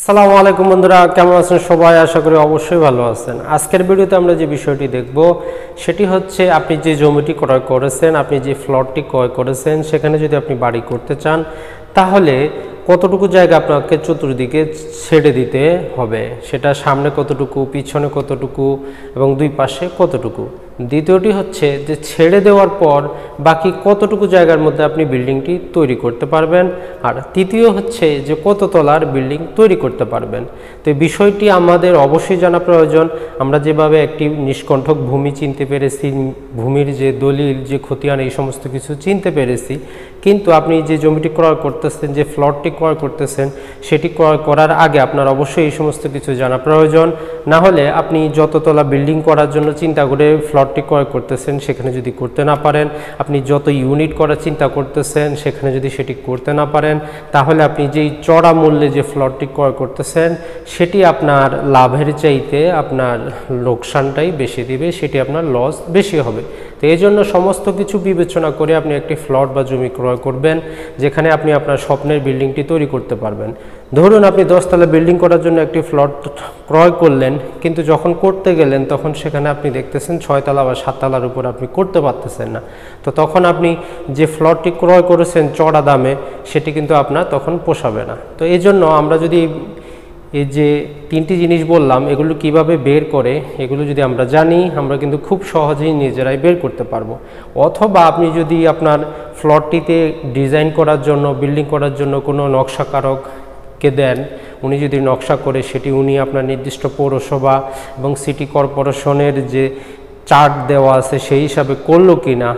আসসালামু আলাইকুম বন্ধুরা, কেমন আছেন সবাই? আশা করি অবশ্যই ভালো আছেন। আজকের ভিডিওতে আমরা যে বিষয়টি দেখব সেটি হচ্ছে আপনি যে জমিটি ক্রয় করেছেন, আপনি যে ফ্লটটি ক্রয় করেছেন, সেখানে যদি আপনি বাড়ি করতে চান তাহলে কতটুকু জায়গা আপনাকে চতুর্দিকে ছেড়ে দিতে হবে, সেটা সামনে কতটুকু, পিছনে কতটুকু এবং দুই পাশে কতটুকু। দ্বিতীয়টি হচ্ছে যে ছেড়ে দেওয়ার পর বাকি কতটুকু জায়গার মধ্যে আপনি বিল্ডিংটি তৈরি করতে পারবেন, আর তৃতীয় হচ্ছে যে কত তলার বিল্ডিং তৈরি করতে পারবেন। তো এই বিষয়টি আমাদের অবশ্যই জানা প্রয়োজন। আমরা যেভাবে একটি নিষ্কণ্ঠক ভূমি চিনতে পেরেছি, ভূমির যে দলিল, যে খতিয়ান, এই সমস্ত কিছু চিনতে পেরেছি, কিন্তু আপনি যে জমিটি ক্রয় করতেছেন, যে ফ্লটটি ক্রয় করতেছেন, সেটি ক্রয় করার আগে আপনার অবশ্যই এই সমস্ত কিছু জানা প্রয়োজন। না হলে আপনি যততলা বিল্ডিং করার জন্য চিন্তা করে ফ্লটটি ক্রয় করতেছেন সেখানে যদি করতে না পারেন, আপনি যত ইউনিট করার চিন্তা করতেছেন সেখানে যদি সেটি করতে না পারেন, তাহলে আপনি যেই চড়া মূল্যে যে ফ্লটটি ক্রয় করতেছেন সেটি আপনার লাভের চাইতে আপনার লোকসানটাই বেশি দিবে, সেটি আপনার লস বেশি হবে। তো এই জন্য সমস্ত কিছু বিবেচনা করে আপনি একটি ফ্লট বা জমি ক্রয় করবেন যেখানে আপনি আপনার স্বপ্নের বিল্ডিংটি তৈরি করতে পারবেন। ধরুন আপনি 10 তলা বিল্ডিং করার জন্য একটি ফ্লট ক্রয় করলেন, কিন্তু যখন করতে গেলেন তখন সেখানে আপনি দেখতেছেন 6 তলা বা 7 তলার উপর আপনি করতে পারতেছেন না। তো তখন আপনি যে ফ্লটটি ক্রয় করেছেন চড়া দামে, সেটি কিন্তু আপনার তখন পোষাবে না। তো এই জন্য আমরা যদি এই যে তিনটি জিনিস বললাম এগুলো কিভাবে বের করে, এগুলো যদি আমরা জানি, আমরা কিন্তু খুব সহজেই নিজেরাই বের করতে পারবো। অথবা আপনি যদি আপনার ফ্লটটিতে ডিজাইন করার জন্য, বিল্ডিং করার জন্য কোনো নকশাকারককে দেন, উনি যদি নকশা করে সেটি উনি আপনার নির্দিষ্ট পৌরসভা এবং সিটি কর্পোরেশনের যে চার্ট দেওয়া আছে সেই হিসাবে করলো কি না,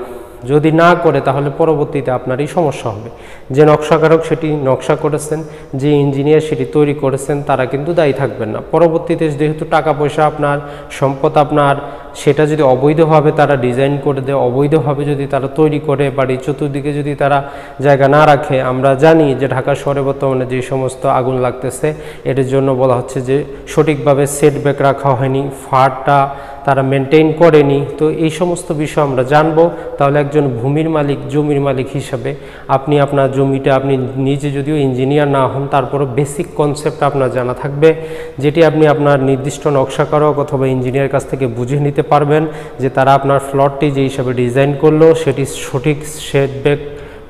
যদি না করে তাহলে পরবর্তীতে আপনারই সমস্যা হবে। যে নকশাকারক সেটি নকশা করেছেন, যে ইঞ্জিনিয়ার সেটি তৈরি করেছেন, তারা কিন্তু দায়ী থাকবেন না। পরবর্তীতে যেহেতু টাকা পয়সা আপনার, সম্পদ আপনার, সেটা যদি অবৈধভাবে তারা ডিজাইন করে দেয়, অবৈধভাবে যদি তারা তৈরি করে, বাড়ির চতুর্দিকে যদি তারা জায়গা না রাখে, আমরা জানি যে ঢাকা শহরে বর্তমানে যে সমস্ত আগুন লাগতেছে এর জন্য বলা হচ্ছে যে সঠিকভাবে সেটব্যাক রাখা হয়নি, ফারটা তারা মেনটেন করেনি। তো এই সমস্ত বিষয় আমরা জানবো। তাহলে একজন ভূমির মালিক, জমির মালিক হিসাবে আপনি আপনার জমিটা, আপনি নিজে যদিও ইঞ্জিনিয়ার না হন, তারপরও বেসিক কনসেপ্ট আপনার জানা থাকবে, যেটি আপনি আপনার নির্দিষ্ট নকশাকারক অথবা ইঞ্জিনিয়ার কাছ থেকে বুঝে নিতে পারবেন যে তারা আপনার ফ্লটটি যে হিসাবে ডিজাইন করলো সেটি সঠিক সেটব্যাক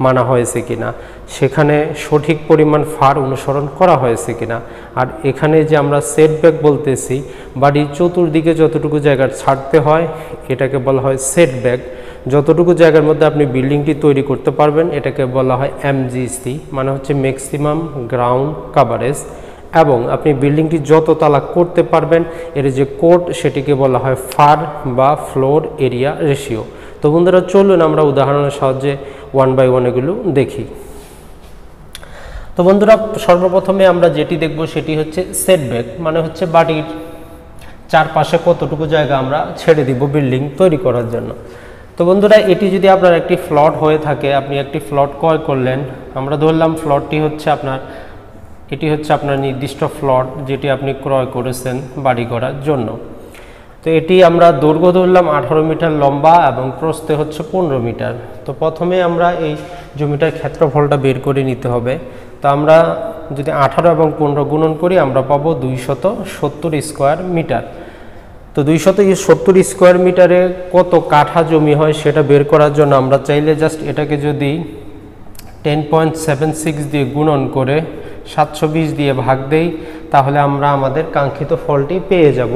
মানা হয়েছে কিনা, সেখানে সঠিক পরিমাণ ফার অনুসরণ করা হয়েছে কিনা। আর এখানে যে আমরা সেটব্যাক বলতেছি, বাড়ির চতুর্দিকে যতটুকু জায়গা ছাড়তে হয় এটাকে বলা হয় সেটব্যাক। যতটুকু জায়গার মধ্যে আপনি বিল্ডিংটি তৈরি করতে পারবেন এটাকে বলা হয় এমজিসি, মানে হচ্ছে ম্যাক্সিমাম গ্রাউন্ড কাভারেজ। এবং আপনি বিল্ডিংটি যত তালা করতে পারবেন এর যে কোড সেটিকে বলা হয় ফার বা ফ্লোর এরিয়া রেশিও। তো বন্ধুরা চলুন আমরা উদাহরণের সাহায্যে 1 বাই 1 এগুলো দেখি। তো বন্ধুরা সর্বপ্রথমে আমরা যেটি দেখব সেটি হচ্ছে সেটব্যাক, মানে হচ্ছে বাড়ির চারপাশে কতটুকু জায়গা আমরা ছেড়ে দিব বিল্ডিং তৈরি করার জন্য। তো বন্ধুরা এটি যদি আপনার একটি ফ্লট হয়ে থাকে, আপনি একটি ফ্লট ক্রয় করলেন, আমরা ধরলাম ফ্লটটি হচ্ছে আপনার, এটি হচ্ছে আপনার নির্দিষ্ট ফ্লট যেটি আপনি ক্রয় করেছেন বাড়ি করার জন্য। তো এটি আমরা দৈর্ঘ্য ধরলাম 18 মিটার লম্বা এবং প্রস্থে হচ্ছে 15 মিটার। তো প্রথমে আমরা এই জমিটার ক্ষেত্রফলটা বের করে নিতে হবে। তো আমরা যদি 18 এবং 15 গুণন করি আমরা পাবো 270 স্কোয়ার মিটার। তো 270 স্কোয়ার মিটারে কত কাঠা জমি হয় সেটা বের করার জন্য আমরা চাইলে জাস্ট এটাকে যদি 10.76 দিয়ে গুণন করে 720 দিয়ে ভাগ দেই তাহলে আমরা আমাদের কাঙ্ক্ষিত ফলটি পেয়ে যাব।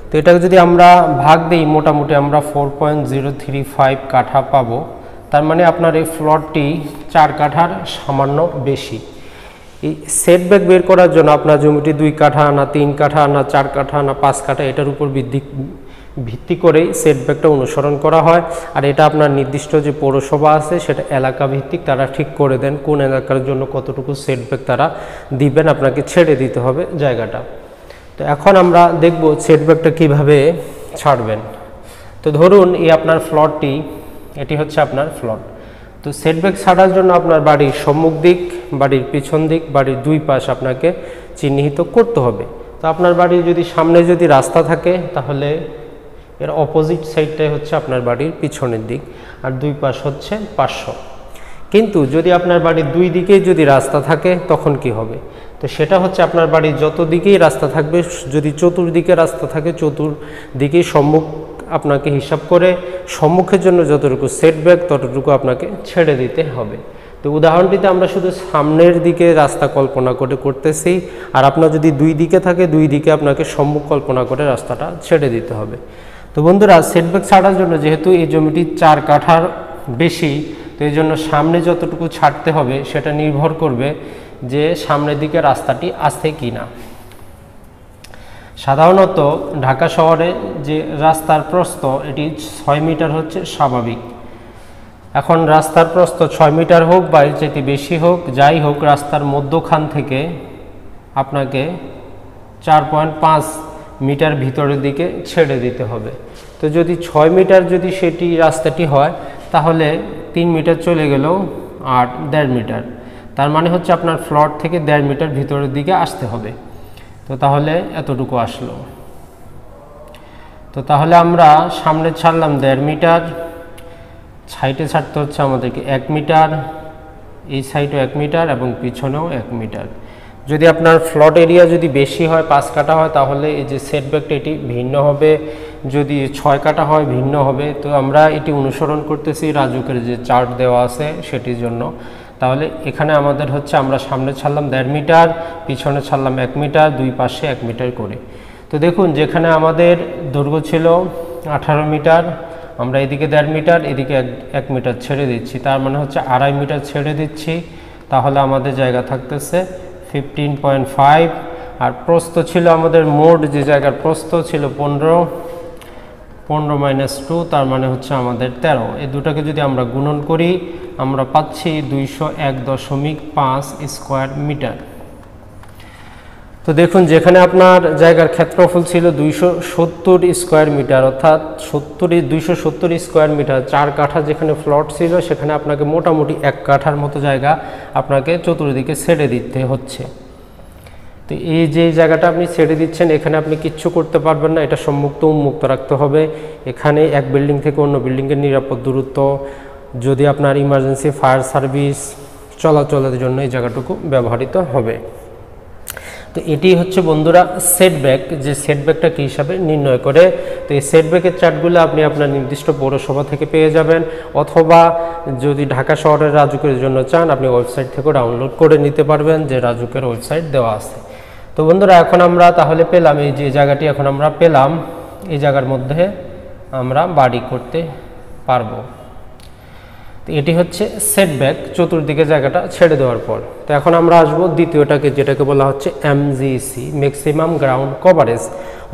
তো এটাকে যদি আমরা ভাগ দিই মোটামুটি আমরা 4.035 কাঠা পাবো। তার মানে আপনার এই ফ্লটটি 4 কাঠার সামান্য বেশি। এই সেটব্যাক বের করার জন্য আপনার জমিটি 2 কাঠা না 3 কাঠা না 4 কাঠা না 5 কাঠা এটার উপর ভিত্তি করেই সেটব্যাকটা অনুসরণ করা হয়। আর এটা আপনার নির্দিষ্ট যে পৌরসভা আছে সেটা এলাকা ভিত্তিক, তারা ঠিক করে দেন কোন এলাকার জন্য কতটুকু সেটব্যাক তারা দিবেন, আপনাকে ছেড়ে দিতে হবে জায়গাটা। তো এখন আমরা দেখব সেটব্যাকটা কিভাবে ছাড়বেন। তো ধরুন এই আপনার ফ্লটটি, এটি হচ্ছে আপনার ফ্লট। তো সেটব্যাক ছাড়ার জন্য আপনার বাড়ির সম্মুখ দিক, বাড়ির পিছন দিক, বাড়ির দুই পাশ আপনাকে চিহ্নিত করতে হবে। তো আপনার বাড়ির যদি সামনে যদি রাস্তা থাকে তাহলে এর অপোজিট সাইডটাই হচ্ছে আপনার বাড়ির পিছনের দিক, আর দুই পাশ হচ্ছে 500। কিন্তু যদি আপনার বাড়ির দুই দিকেই যদি রাস্তা থাকে তখন কি হবে? তো সেটা হচ্ছে আপনার বাড়ির যত দিকেই রাস্তা থাকবে, যদি চতুর্দিকে রাস্তা থাকে চতুর্দিকেই সম্মুখ আপনাকে হিসাব করে সম্মুখের জন্য যতটুকু সেটব্যাক ততটুকু আপনাকে ছেড়ে দিতে হবে। তো উদাহরণটিতে আমরা শুধু সামনের দিকে রাস্তা কল্পনা করে করতেছি, আর আপনার যদি দুই দিকে থাকে দুই দিকে আপনাকে সম্মুখ কল্পনা করে রাস্তাটা ছেড়ে দিতে হবে। তো বন্ধুরা, সেটব্যাক ছাড়ার জন্য যেহেতু এই জমিটি 4 কাঠার বেশি, তো এই জন্য সামনে যতটুকু ছাড়তে হবে সেটা নির্ভর করবে যে সামনের দিকে রাস্তাটি আছে কি না। সাধারণত ঢাকা শহরে যে রাস্তার প্রস্থ এটি 6 মিটার হচ্ছে স্বাভাবিক। এখন রাস্তার প্রস্থ 6 মিটার হোক বা এর চেয়ে বেশি হোক, যাই হোক, রাস্তার মধ্যখান থেকে আপনাকে 4.5 মিটার ভিতরের দিকে ছেড়ে দিতে হবে। তো যদি 6 মিটার যদি সেটি রাস্তাটি হয় তাহলে 3 মিটার চলে গেল আর 1.5 মিটার, তার মানে হচ্ছে আপনার ফ্লট থেকে 1.5 মিটার ভিতরের দিকে আসতে হবে। তো তাহলে এতটুকু আসলো। তো তাহলে আমরা সামনে ছাড়লাম 1.5 মিটার, সাইডে ছাড়তে হচ্ছে আমাদেরকে 1 মিটার, এই সাইডও 1 মিটার এবং পিছনেও 1 মিটার। যদি আপনার ফ্লট এরিয়া যদি বেশি হয়, 5 কাঠা হয়, তাহলে এই যে সেটব্যাকটা এটি ভিন্ন হবে, যদি 6 কাঠা হয় ভিন্ন হবে। তো আমরা এটি অনুসরণ করতেছি রাজুকের যে চার্ট দেওয়া আছে সেটির জন্য। তাহলে এখানে আমাদের হচ্ছে আমরা সামনে ছাড়লাম 1.5 মিটার, পিছনে ছাড়লাম 1 মিটার, দুই পাশে 1 মিটার করে। তো দেখুন, যেখানে আমাদের দৈর্ঘ্য ছিল 18 মিটার, আমরা এদিকে 1.5 মিটার, এদিকে 1 মিটার ছেড়ে দিচ্ছি, তার মানে হচ্ছে 2.5 মিটার ছেড়ে দিচ্ছি। তাহলে আমাদের জায়গা থাকতেছে 15.5। আর প্রস্থ ছিল আমাদের, মোট যে জায়গার প্রস্থ ছিল 15 মাইনাস 2, তার মানে হচ্ছে আমাদের 13। এই দুটাকে যদি আমরা গুণন করি আমরা পাচ্ছি 201.5 স্কোয়ার মিটার। তো দেখুন, যেখানে আপনার জায়গার ক্ষেত্রফল ছিল 270 স্কোয়ার মিটার, অর্থাৎ 270 স্কোয়ার মিটার, 4 কাঠা যেখানে ফ্লট ছিল সেখানে আপনাকে মোটামুটি 1 কাঠার মতো জায়গা আপনাকে চতুর্দিকে ছেড়ে দিতে হচ্ছে। তো এই যে জায়গাটা আপনি ছেড়ে দিচ্ছেন, এখানে আপনি কিচ্ছু করতে পারবেন না, এটা সম্মুক্ত উন্মুক্ত রাখতে হবে। এখানে এক বিল্ডিং থেকে অন্য বিল্ডিংয়ের নিরাপদ দূরত্ব, যদি আপনার ইমার্জেন্সি ফায়ার সার্ভিস চলাচলের জন্য এই জায়গাটুকু ব্যবহৃত হবে। তো এটি হচ্ছে বন্ধুরা সেটব্যাক, যে সেটব্যাকটা কী হিসাবে নির্ণয় করে। তো এই সেটব্যাকের চার্টগুলো আপনি আপনার নির্দিষ্ট পৌরসভা থেকে পেয়ে যাবেন, অথবা যদি ঢাকা শহরের রাজুকের জন্য চান আপনি ওয়েবসাইট থেকেও ডাউনলোড করে নিতে পারবেন, যে রাজুকের ওয়েবসাইট দেওয়া আছে। তো বন্ধুরা, এখন আমরা তাহলে পেলাম এই যে জায়গাটি, এখন আমরা পেলাম এই জায়গার মধ্যে আমরা বাড়ি করতে পারবো। তো এটি হচ্ছে সেটব্যাক, চতুর্দিকে জায়গাটা ছেড়ে দেওয়ার পর। তো এখন আমরা আসবো দ্বিতীয়টাকে, যেটাকে বলা হচ্ছে এমজিসি, ম্যাক্সিমাম গ্রাউন্ড কভারেজ,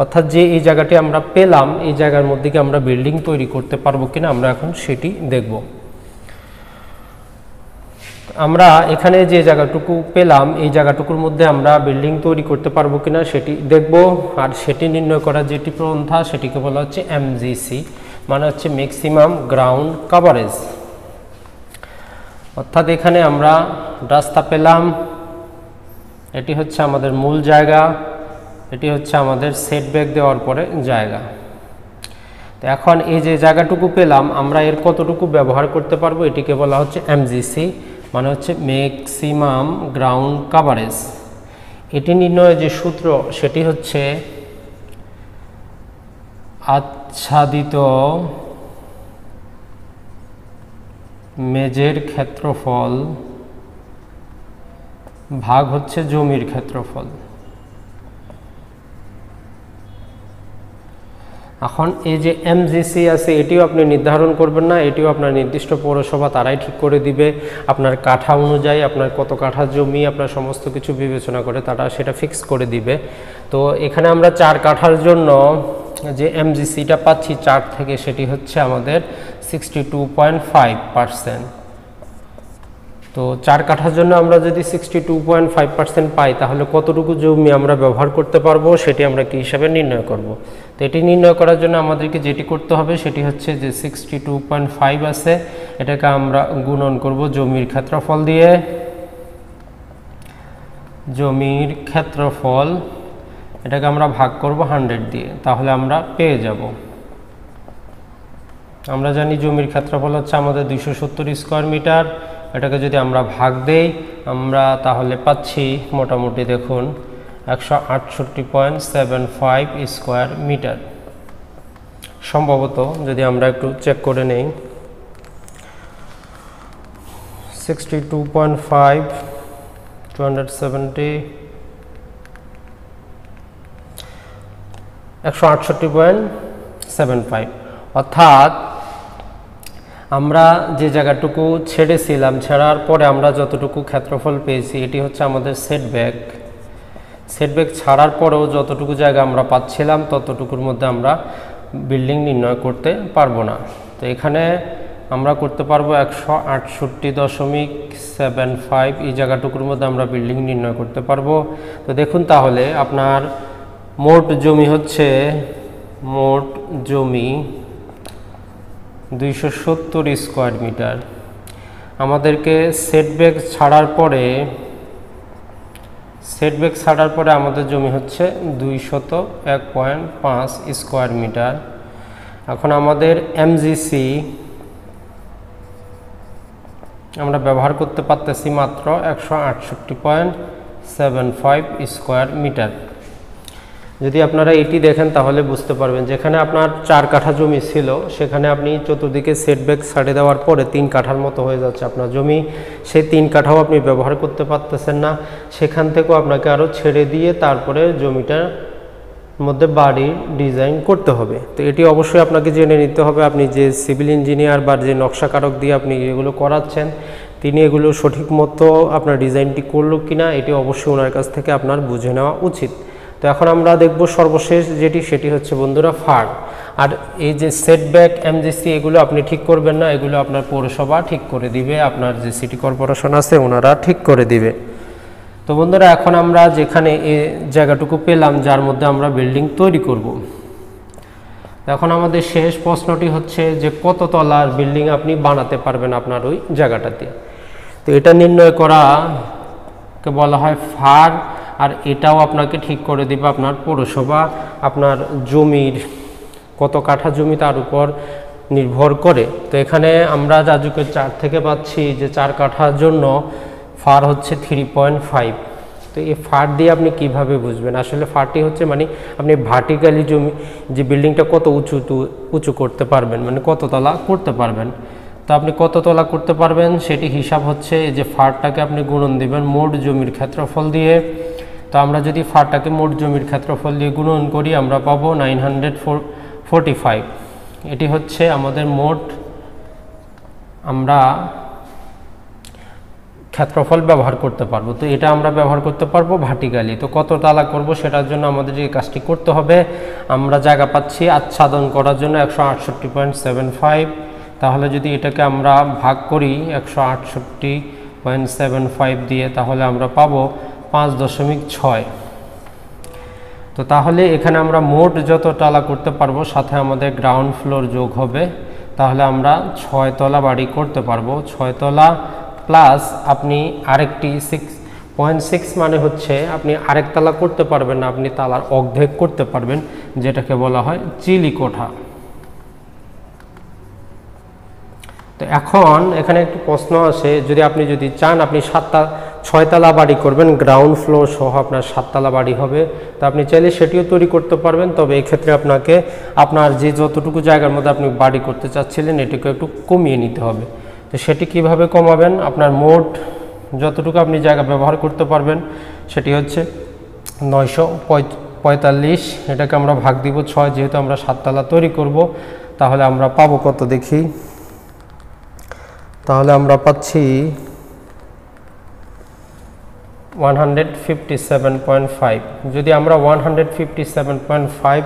অর্থাৎ যে এই জায়গাটি আমরা পেলাম এই জায়গার মধ্যে কি আমরা বিল্ডিং তৈরি করতে পারবো কিনা আমরা এখন সেটি দেখব। আমরা এখানে যে জায়গাটুকু পেলাম এই জায়গাটুকুর মধ্যে আমরা বিল্ডিং তৈরি করতে পারবো কিনা সেটি দেখব। আর সেটি নির্ণয় করার যেটি পন্থা সেটিকে বলা হচ্ছে এমজিসি, মানে হচ্ছে ম্যাক্সিমাম গ্রাউন্ড কভারেজ। অর্থাৎ এখানে আমরা রাস্তা পেলাম, এটি হচ্ছে আমাদের মূল জায়গা, এটি হচ্ছে আমাদের সেটব্যাক দেওয়ার পরে জায়গা। তো এখন এই যে জায়গাটুকু পেলাম আমরা এর কতটুকু ব্যবহার করতে পারবো, এটিকে বলা হচ্ছে এমজিসি, মানে হচ্ছে ম্যাক্সিমাম গ্রাউন্ড কভারেজ। এটি নির্ণয়ের যে সূত্র সেটি হচ্ছে আচ্ছাদিত মেঝের ক্ষেত্রফল ভাগ হচ্ছে জমির ক্ষেত্রফল। এখন এই যে এমজিসি আছে এটিও আপনি নির্ধারণ করবেন না, এটিও আপনার নির্দিষ্ট পৌরসভা তারাই ঠিক করে দিবে, আপনার কাঠা অনুযায়ী আপনার কত কাঠা জমি আপনার সমস্ত কিছু বিবেচনা করে তারা সেটা ফিক্স করে দিবে। তো এখানে আমরা 4 কাঠার জন্য যে এমজিসিটা পাচ্ছি 4 থেকে, সেটি হচ্ছে আমাদের 62.5%। তো 4 কাঠার জন্য আমরা যদি 62.5% পাই তাহলে কতটুকু জমি আমরা ব্যবহার করতে পারবো সেটি আমরা কি হিসাবে নির্ণয় করব। তো এটি নির্ণয় করার জন্য আমাদেরকে যেটি করতে হবে সেটি হচ্ছে যে 62.5 আছে, এটাকে আমরা গুণন করব জমির ক্ষেত্রফল দিয়ে। জমির ক্ষেত্রফল এটাকে আমরা ভাগ করব 100 দিয়ে, তাহলে আমরা পেয়ে যাব। আমরা জানি জমির ক্ষেত্রফল হচ্ছে আমাদের 270 স্কোয়ার মিটার এটাকে যদি আমরা ভাগ দেই আমরা তাহলে পাচ্ছি মোটামুটি দেখুন 168.75 স্কয়ার মিটার। সম্ভবত যদি আমরা একটু চেক করে নেই 62.5 270 168.75, অর্থাৎ আমরা যে জায়গাটুকু ছেড়েছিলাম, ছেড়ার পরে আমরা যতটুকু ক্ষেত্রফল পেয়েছি এটি হচ্ছে আমাদের সেটব্যাক ছাড়ার পরেও যতটুকু জায়গা আমরা পাচ্ছিলাম ততটুকুর মধ্যে আমরা বিল্ডিং নির্ণয় করতে পারবো না। তো এখানে আমরা করতে পারবো 168.75, এই জায়গাটুকুর মধ্যে আমরা বিল্ডিং নির্ণয় করতে পারবো। তো দেখুন তাহলে আপনার মোট জমি হচ্ছে 270 স্কয়ার মিটার। আমাদেরকে সেটব্যাক ছাড়ার পরে আমাদের জমি হচ্ছে 201.5 স্কয়ার মিটার। এখন আমাদের এমজিসি আমরা ব্যবহার করতে পারতেছি মাত্র 168.75 স্কয়ার মিটার। যদি আপনারা এটি দেখেন তাহলে বুঝতে পারবেন, যেখানে আপনার 4 কাঠা জমি ছিল সেখানে আপনি চতুর্দিকে সেটব্যাক ছাড়ে দেওয়ার পরে 3 কাঠার মতো হয়ে যাচ্ছে আপনার জমি। সেই 3 কাঠাও আপনি ব্যবহার করতে পারতেছেন না, সেখান থেকেও আপনাকে আরও ছেড়ে দিয়ে তারপরে জমিটার মধ্যে বাড়ির ডিজাইন করতে হবে। তো এটি অবশ্যই আপনাকে জেনে নিতে হবে, আপনি যে সিভিল ইঞ্জিনিয়ার বা যে নকশাকারক দিয়ে আপনি এগুলো করাচ্ছেন তিনি এগুলো সঠিক মতো আপনার ডিজাইনটি করলো কিনা এটি অবশ্যই ওনার কাছ থেকে আপনার বুঝে নেওয়া উচিত। তো এখন আমরা দেখব সর্বশেষ সেটি হচ্ছে বন্ধুরা ফার। আর এই যে সেটব্যাক এমজিসি এগুলো আপনি ঠিক করবেন না, এগুলো আপনার পৌরসভা ঠিক করে দিবে, আপনার যে সিটি কর্পোরেশন আছে ওনারা ঠিক করে দিবে। তো বন্ধুরা এখন আমরা যেখানে এই জায়গাটুকু পেলাম যার মধ্যে আমরা বিল্ডিং তৈরি করব, এখন আমাদের শেষ প্রশ্নটি হচ্ছে যে কত তলার বিল্ডিং আপনি বানাতে পারবেন আপনার ওই জায়গাটাতে। তো এটা নির্ণয় করাকে বলা হয় ফার, আর এটাও আপনাকে ঠিক করে দিবে আপনার পৌরসভা। আপনার জমির কত কাঠা জমি তার উপর নির্ভর করে। তো এখানে আমরা রাজুকের 4 থেকে পাচ্ছি যে 4 কাঠার জন্য ফার হচ্ছে 3.5। তো এই ফার দিয়ে আপনি কিভাবে বুঝবেন? আসলে ফারটি হচ্ছে মানে আপনি ভার্টিক্যালি জমি যে বিল্ডিংটা কত উঁচু করতে পারবেন, মানে কত তলা করতে পারবেন। তো আপনি কত তলা করতে পারবেন সেটি হিসাব হচ্ছে এই যে ফারটাকে আপনি গুণন দিবেন মোট জমির ক্ষেত্রফল দিয়ে। তো আমরা যদি ফারটাকে মোট জমির ক্ষেত্রফল দিয়ে গুণন করি আমরা পাবো 945। এটি হচ্ছে আমাদের মোট আমরা ক্ষেত্রফল ব্যবহার করতে পারবো। তো এটা আমরা ব্যবহার করতে পারবো ভার্টিক্যালি। তো কত তালা করব সেটার জন্য আমাদের এই কাজটি করতে হবে। আমরা জায়গা পাচ্ছি আচ্ছাদন করার জন্য 168.75। তাহলে যদি এটাকে আমরা ভাগ করি 168.75 দিয়ে তাহলে আমরা পাবো 5.6। তো তাহলে এখানে আমরা মোট যত তালা করতে পারবো সাথে আমাদের গ্রাউন্ড ফ্লোর যোগ হবে, তাহলে আমরা 6 তলা বাড়ি করতে পারবো। 6 তলা প্লাস আপনি আরেকটি 6.6 মানে হচ্ছে আপনি আরেক তালা করতে পারবেন না, আপনি তালার অর্ধেক করতে পারবেন, যেটাকে বলা হয় চিলি কোঠা। তো এখন এখানে একটি প্রশ্ন আসে, আপনি যদি চান আপনি 6 তলা বাড়ি করবেন, গ্রাউন্ড ফ্লোর সহ আপনার 7 তলা বাড়ি হবে, তো আপনি চাইলে সেটিও তৈরি করতে পারবেন। তবে এক্ষেত্রে আপনাকে আপনার যে যতটুকু জায়গার মধ্যে আপনি বাড়ি করতে চাচ্ছিলেন এটিকে একটু কমিয়ে নিতে হবে। তো সেটি কিভাবে কমাবেন? আপনার মোট যতটুকু আপনি জায়গা ব্যবহার করতে পারবেন সেটি হচ্ছে 945। এটাকে আমরা ভাগ দিব 6, যেহেতু আমরা 7 তলা তৈরি করব। তাহলে আমরা পাবো কত দেখি, তাহলে আমরা পাচ্ছি 157.5। যদি আমরা 157.5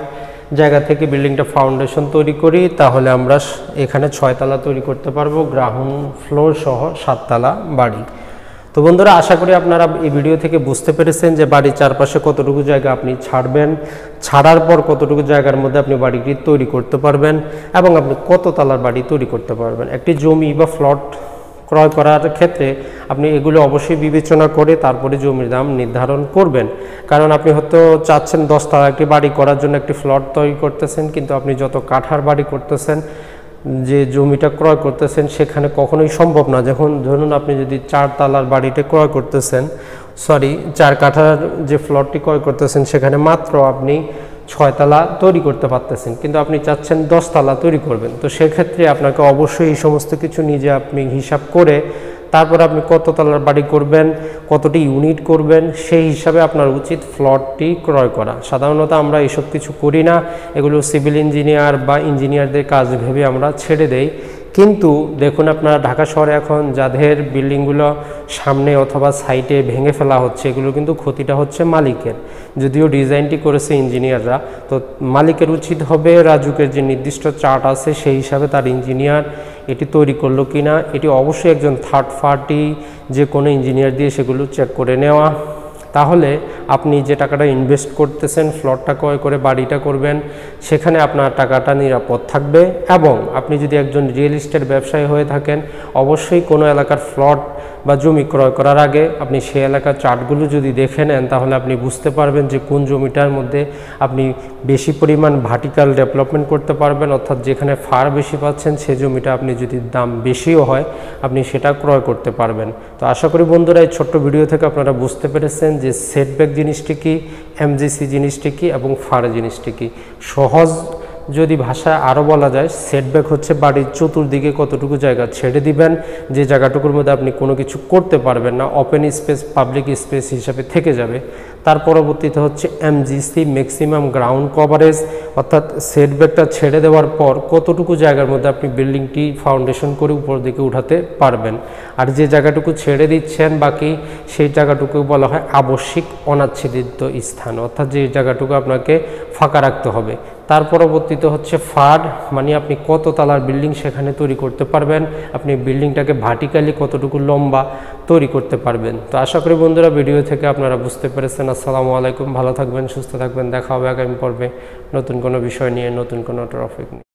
জায়গা থেকে বিল্ডিংটা ফাউন্ডেশন তৈরি করি তাহলে আমরা এখানে 6 তলা তৈরি করতে পারবো, গ্রাউন্ড ফ্লোর সহ 7 তলা বাড়ি। তো বন্ধুরা আশা করি আপনারা এই ভিডিও থেকে বুঝতে পেরেছেন যে বাড়ির চারপাশে কতটুকু জায়গা আপনি ছাড়বেন, ছাড়ার পর কতটুকু জায়গার মধ্যে আপনি বাড়িটি তৈরি করতে পারবেন এবং আপনি কত তলার বাড়ি তৈরি করতে পারবেন। একটি জমি বা প্লট ক্রয় করার ক্ষেত্রে আপনি এগুলো অবশ্যই বিবেচনা করে তারপরে জমির দাম নির্ধারণ করবেন। কারণ আপনি হয়তো চাচ্ছেন 10 তলা একটি বাড়ি করার জন্য একটি প্লট তৈরি করতেছেন, কিন্তু আপনি যত কাঠার বাড়ি করতেছেন যে জমিটা ক্রয় করতেছেন সেখানে কখনোই সম্ভব না। যখন ধরুন আপনি যদি 4 তলার বাড়িটা ক্রয় করতেছেন, 4 কাঠার যে ফ্ল্যাটটি ক্রয় করতেছেন সেখানে মাত্র আপনি 6 তলা তৈরি করতে পারতেছেন, কিন্তু আপনি চাচ্ছেন 10 তলা তৈরি করবেন। তো সেক্ষেত্রে আপনাকে অবশ্যই এই সমস্ত কিছু নিজে আপনি হিসাব করে তারপর আপনি কত তলার বাড়ি করবেন, কতটি ইউনিট করবেন, সেই হিসাবে আপনার উচিত ফ্ল্যাটটি ক্রয় করা। সাধারণত আমরা এসব কিছু করি না, এগুলো সিভিল ইঞ্জিনিয়ার বা ইঞ্জিনিয়ারদের কাজ ভেবে আমরা ছেড়ে দেই। কিন্তু দেখুন আপনারা ঢাকা শহরে এখন যাদের বিল্ডিংগুলো সামনে অথবা সাইডে ভেঙে ফেলা হচ্ছে, এগুলো কিন্তু ক্ষতিটা হচ্ছে মালিকের। যদিও ডিজাইনটি করেছে ইঞ্জিনিয়াররা, তো মালিকের উচিত হবে রাজুকের যে নির্দিষ্ট চার্ট আছে সেই হিসাবে তার ইঞ্জিনিয়ার এটি তৈরি করলো কিনা, এটি অবশ্যই একজন থার্ড পার্টি যে কোনো ইঞ্জিনিয়ার দিয়ে সেগুলো চেক করে নেওয়া। তাহলে আপনি যে টাকাটা ইনভেস্ট করতেছেন ফ্ল্যাটটা ক্রয় করে বাড়িটা করবেন, সেখানে আপনার টাকাটা নিরাপদ থাকবে। এবং আপনি যদি একজন রিয়েল এস্টেট ব্যবসায়ী হয়ে থাকেন, অবশ্যই কোনো এলাকার ফ্ল্যাট বা জমি ক্রয় করার আগে আপনি সেই এলাকার চার্টগুলো যদি দেখে নেন, তাহলে আপনি বুঝতে পারবেন যে কোন জমিটার মধ্যে আপনি বেশি পরিমাণ ভার্টিক্যাল ডেভেলপমেন্ট করতে পারবেন, অর্থাৎ যেখানে ফার বেশি পাচ্ছেন সেই জমিটা আপনি যদি দাম বেশিও হয় আপনি সেটা ক্রয় করতে পারবেন। তো আশা করি বন্ধুরা এই ছোট্ট ভিডিও থেকে আপনারা বুঝতে পেরেছেন যে সেটব্যাক জিনিসটি কি, এমজিসি জিনিসটি কি এবং ফার জিনিসটি কি। সহজ যদি ভাষায় আরও বলা যায়, সেটব্যাক হচ্ছে বাড়ির চতুর্দিকে কতটুকু জায়গা ছেড়ে দিবেন যে জায়গাটুকুর মধ্যে আপনি কোনো কিছু করতে পারবেন না, ওপেন স্পেস, পাবলিক স্পেস হিসাবে থেকে যাবে। তার পরবর্তীতে হচ্ছে এমজিসি, ম্যাক্সিমাম গ্রাউন্ড কভারেজ, অর্থাৎ সেটব্যাকটা ছেড়ে দেওয়ার পর কতটুকু জায়গার মধ্যে আপনি বিল্ডিংটি ফাউন্ডেশন করে উপর দিকে উঠাতে পারবেন। আর যে জায়গাটুকু ছেড়ে দিচ্ছেন বাকি, সেই জায়গাটুকু বলা হয় আবশ্যিক অনাচ্ছাদিত স্থান, অর্থাৎ যে জায়গাটুকু আপনাকে ফাঁকা রাখতে হবে। তার পরবর্তীতে হচ্ছে ফাড, মানে আপনি কত তলার বিল্ডিং সেখানে তৈরি করতে পারবেন, আপনি বিল্ডিংটাকে ভার্টিক্যালি কতটুকু লম্বা তৈরি করতে পারবেন। তো আশা করি বন্ধুরা ভিডিও থেকে আপনারা বুঝতে পেরেছেন। আসসালামু আলাইকুম, ভালো থাকবেন, সুস্থ থাকবেন, দেখা হবে আগামী পর্বে নতুন কোনো বিষয় নিয়ে, নতুন কোনো টপিক নিয়ে।